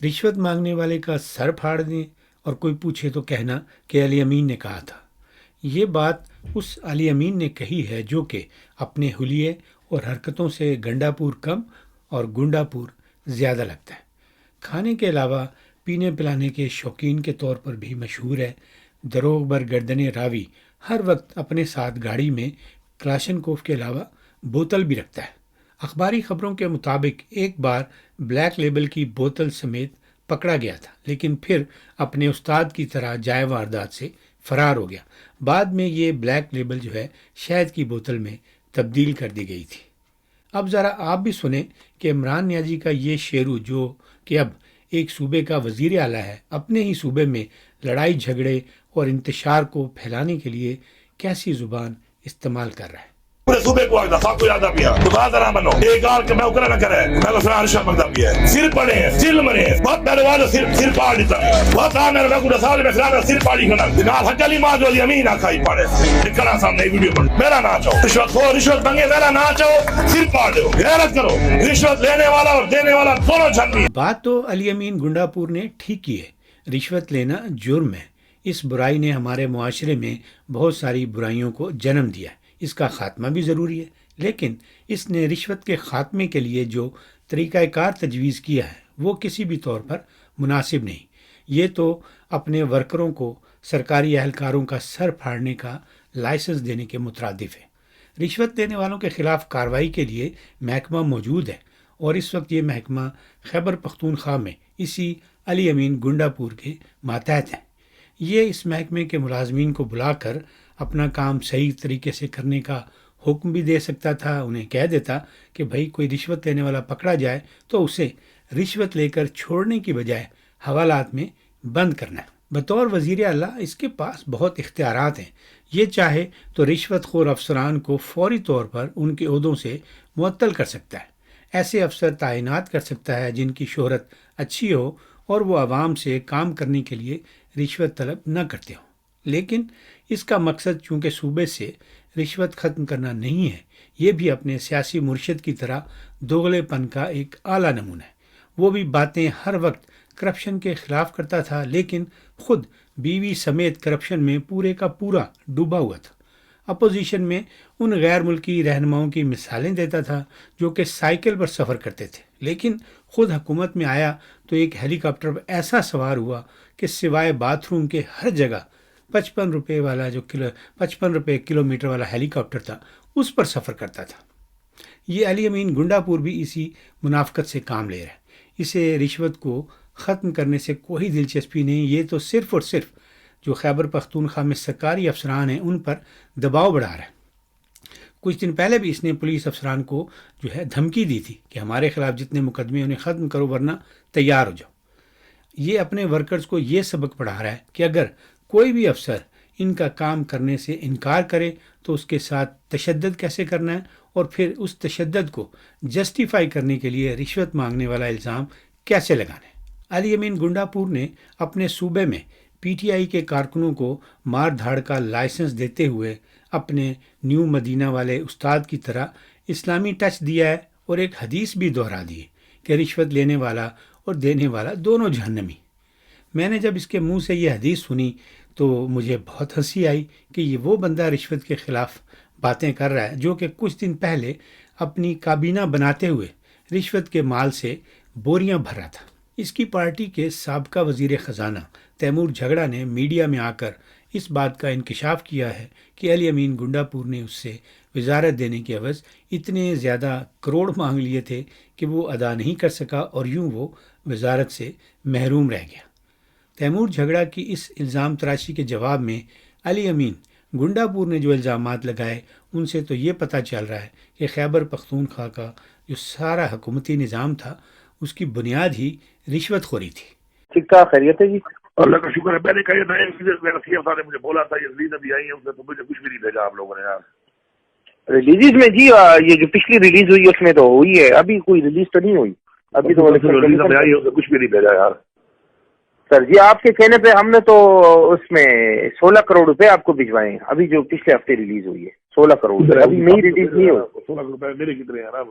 رشوت مانگنے والے کا سر پھاڑ دیں اور کوئی پوچھے تو کہنا کہ علی امین نے کہا تھا۔ یہ بات اس علی امین نے کہی ہے جو کہ اپنے حلیے اور حرکتوں سے گنڈا پور کم اور گنڈا پور زیادہ لگتا ہے۔ کھانے کے علاوہ پینے پلانے کے شوقین کے طور پر بھی مشہور ہے۔ دروغ بر گردن راوی ہر وقت اپنے ساتھ گاڑی میں کلاشنکوف کے علاوہ بوتل بھی رکھتا ہے۔ اخباری خبروں کے مطابق ایک بار بلیک لیبل کی بوتل سمیت پکڑا گیا تھا، لیکن پھر اپنے استاد کی طرح جائے واردات سے فرار ہو گیا۔ بعد میں یہ بلیک لیبل جو ہے شہد کی بوتل میں تبدیل کر دی گئی تھی۔ اب ذرا آپ بھی سنیں کہ عمران نیازی کا یہ شیرو جو کہ اب ایک صوبے کا وزیر اعلیٰ ہے، اپنے ہی صوبے میں لڑائی جھگڑے اور انتشار کو پھیلانے کے لیے کیسی زبان استعمال کر رہا ہے۔ پورے صوبے کو آگے دفاع کو یادہ پیا خدا ذرا منو ایک آر کہ میں اکرا نہ کرے میں کو سنا رشوت مانگتا پیا سر پڑے سر مرے بہت پہلوان سر پاڑ دیتا بہت آمیر میں کو سال میں سلانا سر پاڑی کرنا دماغ حجالی ماں جو امین آکھائی پاڑے نکلنا سامنے ویڈیو پر میرا نہ چاہو رشوت خور رشوت مانگے میرا نہ چاہو سر پاڑ دو غیرت کرو رشوت لینے والا اور دینے والا دونوں جھنڈی۔ بات تو علی امین گنڈا پور نے ٹھیک کی ہے، رشوت لینا جرم ہے۔ اس برائی نے ہمارے معاشرے میں بہت ساری برائیوں کو جنم دیا ہے، اس کا خاتمہ بھی ضروری ہے، لیکن اس نے رشوت کے خاتمے کے لیے جو طریقہ کار تجویز کیا ہے وہ کسی بھی طور پر مناسب نہیں۔ یہ تو اپنے ورکروں کو سرکاری اہلکاروں کا سر پھاڑنے کا لائسنس دینے کے مترادف ہے۔ رشوت دینے والوں کے خلاف کارروائی کے لیے محکمہ موجود ہے، اور اس وقت یہ محکمہ خیبر پختونخوا میں اسی علی امین گنڈا پور کے ماتحت ہے۔ یہ اس محکمے کے ملازمین کو بلا کر اپنا کام صحیح طریقے سے کرنے کا حکم بھی دے سکتا تھا، انہیں کہہ دیتا کہ بھائی کوئی رشوت لینے والا پکڑا جائے تو اسے رشوت لے کر چھوڑنے کی بجائے حوالات میں بند کرنا ہے۔ بطور وزیر اعلیٰ اس کے پاس بہت اختیارات ہیں، یہ چاہے تو رشوت خور افسران کو فوری طور پر ان کے عہدوں سے معطل کر سکتا ہے، ایسے افسر تعینات کر سکتا ہے جن کی شہرت اچھی ہو اور وہ عوام سے کام کرنے کے لیے رشوت طلب نہ کرتے ہوں۔ لیکن اس کا مقصد چونکہ صوبے سے رشوت ختم کرنا نہیں ہے، یہ بھی اپنے سیاسی مرشد کی طرح دوغلے پن کا ایک اعلیٰ نمونہ ہے۔ وہ بھی باتیں ہر وقت کرپشن کے خلاف کرتا تھا، لیکن خود بیوی سمیت کرپشن میں پورے کا پورا ڈوبا ہوا تھا۔ اپوزیشن میں ان غیر ملکی رہنماؤں کی مثالیں دیتا تھا جو کہ سائیکل پر سفر کرتے تھے، لیکن خود حکومت میں آیا تو ایک ہیلی کاپٹر پر ایسا سوار ہوا کہ سوائے باتھ روم کے ہر جگہ 55 روپے والا 55 روپے کلومیٹر والا ہیلی کاپٹر تھا، اس پر سفر کرتا تھا۔ یہ علی امین گنڈا پور بھی اسی منافقت سے کام لے رہا ہے۔ اسے رشوت کو ختم کرنے سے کوئی دلچسپی نہیں، یہ تو صرف اور صرف جو خیبر پختونخوا میں سرکاری افسران ہیں ان پر دباؤ بڑھا رہا ہے۔ کچھ دن پہلے بھی اس نے پولیس افسران کو جو ہے دھمکی دی تھی کہ ہمارے خلاف جتنے مقدمے انہیں ختم کرو ورنہ تیار ہو جاؤ۔ یہ اپنے ورکرز کو یہ سبق پڑھا رہا ہے کہ اگر کوئی بھی افسر ان کا کام کرنے سے انکار کرے تو اس کے ساتھ تشدد کیسے کرنا ہے، اور پھر اس تشدد کو جسٹیفائی کرنے کے لیے رشوت مانگنے والا الزام کیسے لگانا ہے۔ علی امین گنڈا پور نے اپنے صوبے میں پی ٹی آئی کے کارکنوں کو مار دھاڑ کا لائسنس دیتے ہوئے اپنے نیو مدینہ والے استاد کی طرح اسلامی ٹچ دیا ہے، اور ایک حدیث بھی دہرا دی کہ رشوت لینے والا اور دینے والا دونوں جہنمی۔ میں نے جب اس کے منہ سے یہ حدیث سنی تو مجھے بہت ہنسی آئی کہ یہ وہ بندہ رشوت کے خلاف باتیں کر رہا ہے جو کہ کچھ دن پہلے اپنی کابینہ بناتے ہوئے رشوت کے مال سے بوریاں بھر رہا تھا۔ اس کی پارٹی کے سابقہ وزیر خزانہ تیمور جھگڑا نے میڈیا میں آ کر اس بات کا انکشاف کیا ہے کہ علی امین گنڈا پور نے اس سے وزارت دینے کے عوض اتنے زیادہ کروڑ مانگ لیے تھے کہ وہ ادا نہیں کر سکا، اور یوں وہ وزارت سے محروم رہ گیا۔ تیمور جھگڑا کی اس الزام تراشی کے جواب میں علی امین گنڈا پور نے جو الزامات لگائے ان سے تو یہ پتہ چل رہا ہے کہ خیبر پختونخوا کا جو سارا حکومتی نظام تھا اس کی بنیاد ہی رشوت خوری تھی۔ ٹھیک ٹھاک، خیریت ہے جی؟ اللہ کا شکر ہے۔ میں نے کہا یہ نئے سی ایم صاحب نے مجھے بولا تھا یہ ریلیز ابھی آئی ہے، اس نے تو مجھے کچھ بھی نہیں بھیجا آپ لوگوں نے یار۔ ریلیز میں جی یہ جو پچھلی ریلیز ہوئی اس میں تو ہوئی ہے، ابھی کوئی ریلیز تو نہیں ہوئی ابھی تو ریلیز میں آئی ہے، اس نے کچھ بھی نہیں بھیجا یار۔ سر جی آپ کے کہنے پہ ہم نے تو اس میں 16 کروڑ روپے آپ کو بھجوائے ہیں، ابھی جو پچھلے ہفتے ریلیز ہوئی ہے 16 کروڑ روپے، ابھی نئی ریلیز نہیں ہوئی۔ 16 روپے میرے کتنے ہیں نا؟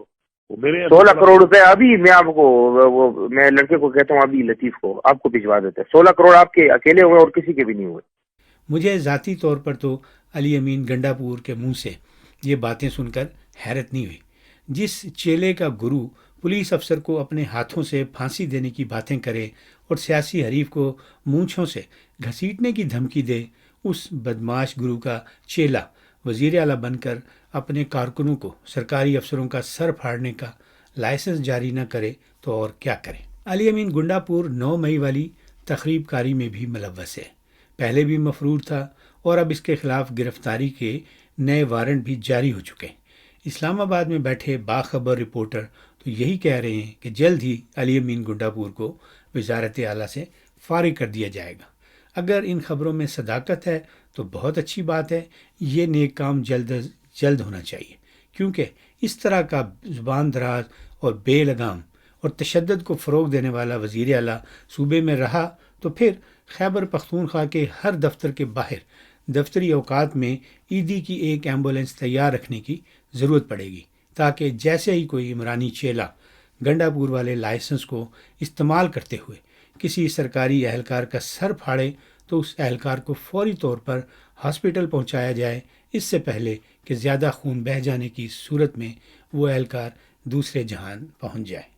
وہ میرے 16 کروڑ روپے ابھی میں آپ کو میں لڑکے کو کہتا ہوں ابھی لطیف کو آپ کو بھجوا دیتے ہیں. 16 کروڑ آپ کے اکیلے ہوئے اور کسی کے بھی نہیں ہوئے. مجھے ذاتی طور پر تو علی امین گنڈا پور کے منہ سے یہ باتیں سن کر حیرت نہیں ہوئی. جس چیلے کا گرو پولیس افسر کو اپنے ہاتھوں سے پھانسی دینے کی باتیں کرے اور سیاسی حریف کو مونچھوں سے گھسیٹنے کی دھمکی دے، اس بدماش گرو کا چیلا وزیر اعلیٰ بن کر اپنے کارکنوں کو سرکاری افسروں کا سر پھاڑنے کا لائسنس جاری نہ کرے تو اور کیا کرے. علی امین گنڈا پور 9 مئی والی تخریب کاری میں بھی ملوث ہے. پہلے بھی مفرور تھا اور اب اس کے خلاف گرفتاری کے نئے وارنٹ بھی جاری ہو چکے ہیں. اسلام آباد میں بیٹھے باخبر رپورٹر تو یہی کہہ رہے ہیں کہ جلد ہی علی امین گنڈا پور کو وزارت اعلیٰ سے فارغ کر دیا جائے گا. اگر ان خبروں میں صداقت ہے تو بہت اچھی بات ہے. یہ نیک کام جلد از جلد ہونا چاہیے، کیونکہ اس طرح کا زبان دراز اور بے لگام اور تشدد کو فروغ دینے والا وزیر اعلیٰ صوبے میں رہا تو پھر خیبر پختونخوا کے ہر دفتر کے باہر دفتری اوقات میں عیدی کی ایک ایمبولینس تیار رکھنے کی ضرورت پڑے گی، تاکہ جیسے ہی کوئی عمرانی چیلا گنڈا پور والے لائسنس کو استعمال کرتے ہوئے کسی سرکاری اہلکار کا سر پھاڑے تو اس اہلکار کو فوری طور پر ہاسپٹل پہنچایا جائے، اس سے پہلے کہ زیادہ خون بہہ جانے کی صورت میں وہ اہلکار دوسرے جہان پہنچ جائے.